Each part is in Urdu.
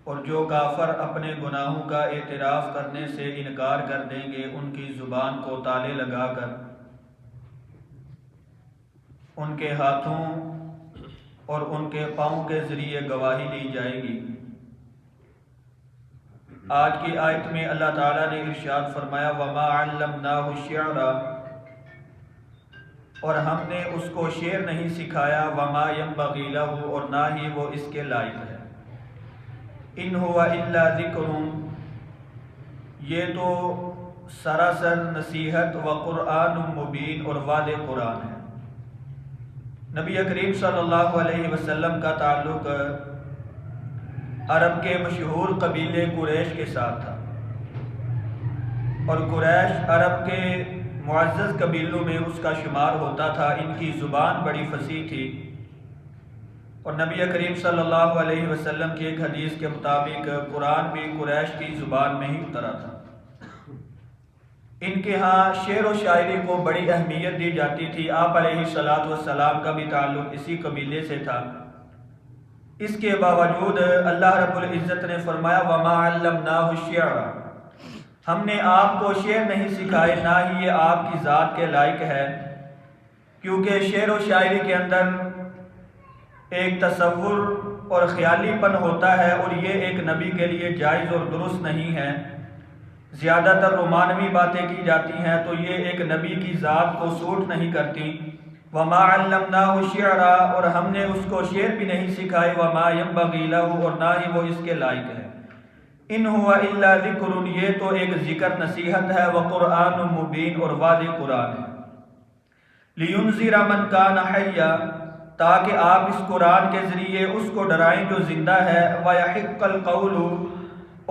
اور جو کافر اپنے گناہوں کا اعتراف کرنے سے انکار کر دیں گے ان کی زبان کو تالے لگا کر ان کے ہاتھوں اور ان کے پاؤں کے ذریعے گواہی لی جائے گی۔ آج کی آیت میں اللہ تعالیٰ نے ارشاد فرمایا وَمَا عَلَّمْنَاهُ الشِّعْرَ، اور ہم نے اس کو شعر نہیں سکھایا، وَمَا يَنبَغِي لَهُ، اور نہ ہی وہ اس کے لائق ہے۔ إِنْ هُوَ إِلَّا ذِكْرٌ، یہ تو سراسر نصیحت و قرآن مبین اور واضح قرآن ہے۔ نبی کریم صلی اللہ علیہ وسلم کا تعلق عرب کے مشہور قبیلے قریش کے ساتھ تھا، اور قریش عرب کے معزز قبیلوں میں اس کا شمار ہوتا تھا۔ ان کی زبان بڑی فصیح تھی، اور نبی کریم صلی اللہ علیہ وسلم کی ایک حدیث کے مطابق قرآن بھی قریش کی زبان میں ہی اترا تھا۔ ان کے ہاں شعر و شاعری کو بڑی اہمیت دی جاتی تھی۔ آپ علیہ السلام کا بھی تعلق اسی قبیلے سے تھا۔ اس کے باوجود اللہ رب العزت نے فرمایا وَمَا عَلَّمْنَاهُ الشِّعْرَ، ہم نے آپ کو شعر نہیں سکھائے، نہ ہی یہ آپ کی ذات کے لائق ہے، کیونکہ شعر و شاعری کے اندر ایک تصور اور خیالی پن ہوتا ہے، اور یہ ایک نبی کے لیے جائز اور درست نہیں ہے۔ زیادہ تر رومانوی باتیں کی جاتی ہیں تو یہ ایک نبی کی ذات کو سوٹ نہیں کرتی۔ وَمَا عَلَّمْنَاهُ الشِّعْرَ، اور ہم نے اس کو شعر بھی نہیں سکھائے، وَمَا يَنبَغِي لَهُ، اور نہ ہی وہ اس کے لائق ہے۔ إِنْ هُوَ إِلَّا ذِكْرٌ، یہ تو ایک ذکر نصیحت ہے، وَقُرْآنٌ مُبِین، اور واضح قرآن ہے۔ لِيُنذِرَ مَنْ كَانَ حَيًّا، تاکہ آپ اس قرآن کے ذریعے اس کو ڈرائیں جو زندہ ہے، وَيَحِقَّ الْقَوْلُ،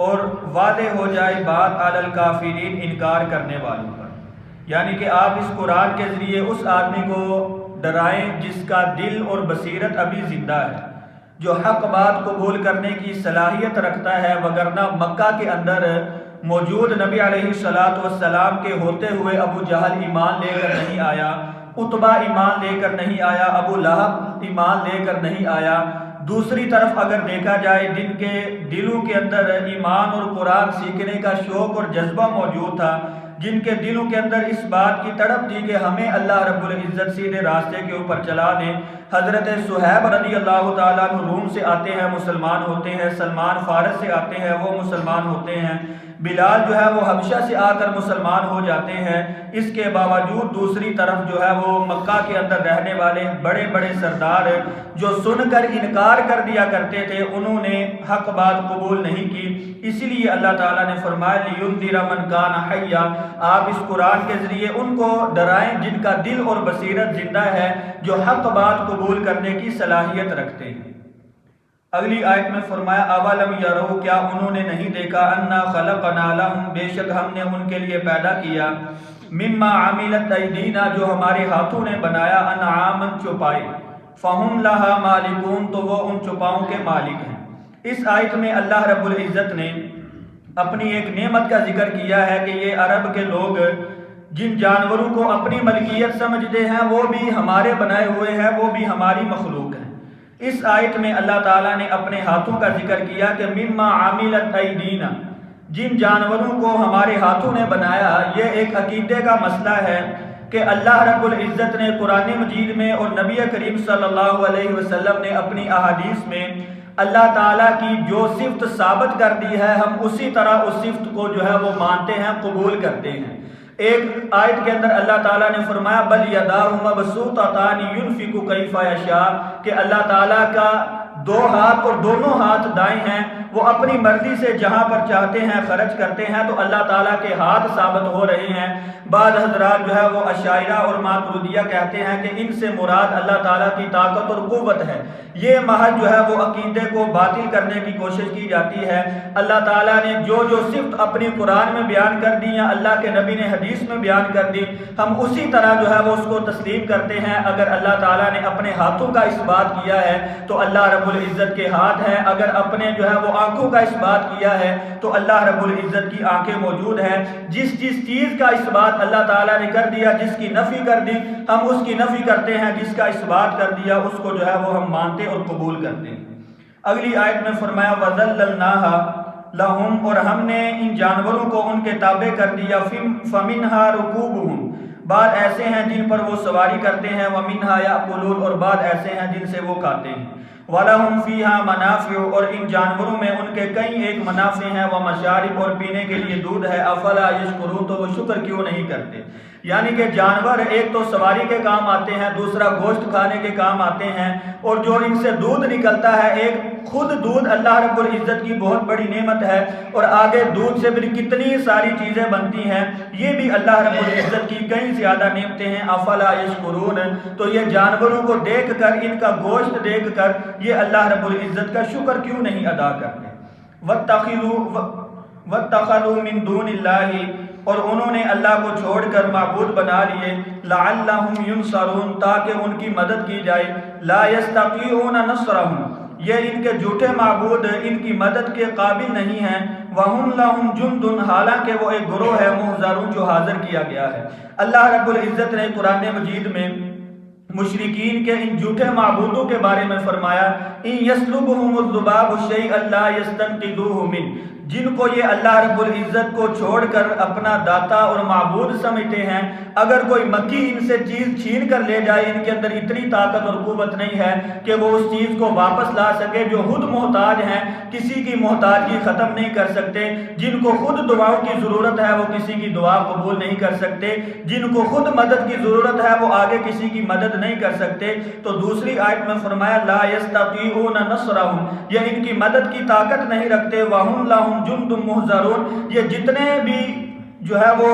اور واضح ہو جائے بات عَلَى الْكَافِرِينَ، انکار کرنے والوں پر۔ یعنی کہ آپ اس قرآن کے ذریعے اس آدمی کو ڈرائیں جس کا دل اور بصیرت ابھی زندہ ہے، جو حق بات قبول کرنے کی صلاحیت رکھتا ہے، وگرنہ مکہ کے اندر موجود نبی علیہ السلام کے ہوتے ہوئے ابو جہل ایمان لے کر نہیں آیا، عتبہ ایمان لے کر نہیں آیا، ابو لہب ایمان لے کر نہیں آیا۔ دوسری طرف اگر دیکھا جائے جن کے دلوں کے اندر ایمان اور قرآن سیکھنے کا شوق اور جذبہ موجود تھا، جن کے دلوں کے اندر اس بات کی تڑپ تھی کہ ہمیں اللہ رب العزت سیدھے راستے کے اوپر چلا دیں۔ حضرت صہیب رضی اللہ تعالیٰ عنہ روم سے آتے ہیں، مسلمان ہوتے ہیں، سلمان فارس سے آتے ہیں، وہ مسلمان ہوتے ہیں، بلال جو ہے وہ حبشہ سے آ کر مسلمان ہو جاتے ہیں۔ اس کے باوجود دوسری طرف جو ہے وہ مکہ کے اندر رہنے والے بڑے بڑے سردار جو سن کر انکار کر دیا کرتے تھے، انہوں نے حق بات قبول نہیں کی۔ اسی لیے اللہ تعالیٰ نے فرمایا لِيُنذِرَ مَنْ كَانَ حَيًّا، آپ اس قرآن کے ذریعے ان کو ڈرائیں جن کا دل اور بصیرت زندہ ہے، جو حق بات قبول کرنے کی صلاحیت رکھتے ہیں۔ اگلی آیت میں فرمایا اَوَلَمْ يَرَوْا، کیا انہوں نے نہیں دیکھا، أَنَّا خَلَقْنَا لَهُم، بے شک ہم نے ان کے لیے پیدا کیا، مِمَّا عَمِلَتْ أَيْدِينَا، جو ہمارے ہاتھوں نے بنایا، أَنْعَامًا چوپائے، فَهُمْ لَهَا مَالِكُونَ، تو وہ ان چوپاؤں کے مالک ہیں۔ اس آیت میں اللہ رب العزت نے اپنی ایک نعمت کا ذکر کیا ہے کہ یہ عرب کے لوگ جن جانوروں کو اپنی ملکیت سمجھتے ہیں وہ بھی ہمارے بنائے ہوئے ہیں، وہ بھی ہماری مخلوق ہیں۔ اس آیت میں اللہ تعالیٰ نے اپنے ہاتھوں کا ذکر کیا کہ مما عاملت ایدینا، جن جانوروں کو ہمارے ہاتھوں نے بنایا۔ یہ ایک عقیدے کا مسئلہ ہے کہ اللہ رب العزت نے قرآن مجید میں اور نبی کریم صلی اللہ علیہ وسلم نے اپنی احادیث میں اللہ تعالیٰ کی جو صفت ثابت کر دی ہے، ہم اسی طرح اس صفت کو جو ہے وہ مانتے ہیں، قبول کرتے ہیں۔ ایک آیت کے اندر اللہ تعالیٰ نے فرمایا بل یداہ مبسوطتان ينفق کیف یشاء، کہ اللہ تعالیٰ کا دو ہاتھ اور دونوں ہاتھ دائیں ہیں، وہ اپنی مرضی سے جہاں پر چاہتے ہیں خرچ کرتے ہیں۔ تو اللہ تعالیٰ کے ہاتھ ثابت ہو رہے ہیں۔ بعض حضرات جو ہے وہ اشاعرہ اور ماتریدیہ کہتے ہیں کہ ان سے مراد اللہ تعالیٰ کی طاقت اور قوت ہے۔ یہ محض جو ہے وہ عقیدے کو باطل کرنے کی کوشش کی جاتی ہے۔ اللہ تعالیٰ نے جو جو صفت اپنی قرآن میں بیان کر دی یا اللہ کے نبی نے حدیث میں بیان کر دی، ہم اسی طرح جو ہے وہ اس کو تسلیم کرتے ہیں۔ اگر اللہ تعالیٰ نے اپنے ہاتھوں کا اس بات کیا ہے تو اللہ رب العزت کے ہاتھ ہیں، اگر اپنے جو ہے وہ آنکھوں کا اس بات کیا ہے تو اللہ رب العزت کی آنکھیں موجود ہیں۔ جس چیز کا اس بات اللہ تعالیٰ نے کر دیا، جس کی نفی کر دی ہم اس کی نفی کرتے ہیں، جس کا اس بات کر دیا اس کو جو ہے وہ ہم مانتے اور قبول کرتے ہیں۔ اگلی آیت میں فرمایا وَذَلَّلْنَاهَا لَهُمْ، اور ہم نے ان جانوروں کو ان کے تابع کر دیا، فَمِنْهَا رُكُوبُهُمْ، بعض ایسے ہیں جن پر وہ سواری کرتے ہیں، وَمِنْهَا يَأْكُلُونَ، اور بعض ایسے ہیں جن سے وہ کھاتے ہیں، وَلَهُمْ فِيهَا مَنَافِعُ، اور ان جانوروں میں ان کے کئی ایک منافع ہیں، وَمَشَارِبُ، اور پینے کے لیے دودھ ہے، أَفَلَا يَشْكُرُونَ، تو وہ شکر کیوں نہیں کرتے؟ یعنی کہ جانور ایک تو سواری کے کام آتے ہیں، دوسرا گوشت کھانے کے کام آتے ہیں، اور جو ان سے دودھ نکلتا ہے، ایک خود دودھ اللہ رب العزت کی بہت بڑی نعمت ہے، اور آگے دودھ سے بھی کتنی ساری چیزیں بنتی ہیں، یہ بھی اللہ رب العزت کی کئی زیادہ نعمتیں ہیں۔ افلا یشکرون، تو یہ جانوروں کو دیکھ کر، ان کا گوشت دیکھ کر یہ اللہ رب العزت کا شکر کیوں نہیں ادا کرتے؟ وَاتَّخَذُوا مِن دُونِ اللَّهِ، اور انہوں نے اللہ کو چھوڑ کر معبود بنا لیے، لَعَلَّهُمْ يُنصَرُونَ، تاکہ ان کی مدد کی جائے، لَا يَسْتَطِيعُونَ نَصْرَهُمْ، یہ ان کے جھوٹے معبود ان کی مدد کے قابل نہیں ہیں، وَهُمْ لَهُمْ جُنْدٌ، حالانکہ وہ ایک گروہ ہے، مُحْضَرُونَ، جو حاضر کیا گیا ہے۔ اللہ رب العزت نے قرآن مجید میں مشرکین کے ان جھوٹے معبودوں کے بارے میں فرمایا، إِن يَسْلُبْهُمُ الذُّبَابُ شَيْئًا لَا يَسْتَنقِذُوهُ مِنْهُ، جن کو یہ اللہ رب العزت کو چھوڑ کر اپنا داتا اور معبود سمجھتے ہیں، اگر کوئی مکھی ان سے چیز چھین کر لے جائے، ان کے اندر اتنی طاقت اور قوت نہیں ہے کہ وہ اس چیز کو واپس لا سکے، جو خود محتاج ہیں، کسی کی محتاجگی ختم نہیں کر سکتے، جن کو خود دعاؤں کی ضرورت ہے وہ کسی کی دعا قبول نہیں کر سکتے، جن کو خود مدد کی ضرورت ہے وہ آگے کسی کی مدد نہیں کر سکتے، تو دوسری آیت میں فرمایا لا یستطیعون نصرهم، یہ ان کی مدد کی طاقت نہیں رکھتے، وَهُمْ لَهُمْ جُنْدٌ مُحْضَرُونَ، یہ جتنے بھی جو ہے وہ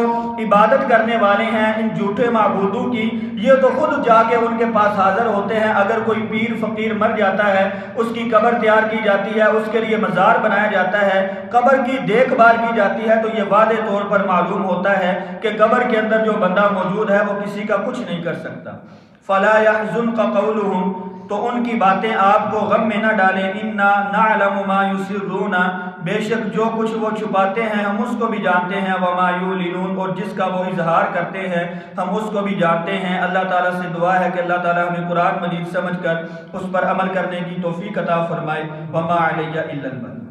عبادت کرنے والے ہیں ان جھوٹے معبودوں کی، یہ تو خود جا کے ان کے پاس حاضر ہوتے ہیں، اگر کوئی پیر فقیر مر جاتا ہے، اس کی قبر تیار کی جاتی ہے، اس کے لیے مزار بنایا جاتا ہے، قبر کی دیکھ بھال کی جاتی ہے، تو یہ واضح طور پر معلوم ہوتا ہے کہ قبر کے اندر جو بندہ موجود ہے وہ کسی کا کچھ نہیں کر سکتا۔ فَلَا يَحْزُنْكَ قَوْلُهُمْ، تو ان کی باتیں آپ کو غم میں نہ ڈالیں، اِنَّا نَعْلَمُ مَا يُسِرُّونَ، بے شک جو کچھ وہ چھپاتے ہیں ہم اس کو بھی جانتے ہیں، وَمَا يُعْلِنُونَ، اور جس کا وہ اظہار کرتے ہیں ہم اس کو بھی جانتے ہیں۔ اللہ تعالیٰ سے دعا ہے کہ اللہ تعالیٰ ہمیں قرآن مجید سمجھ کر اس پر عمل کرنے کی توفیق عطا فرمائے۔ وَمَا عَلَيَّ إِلَّا الْبَلَاغُ۔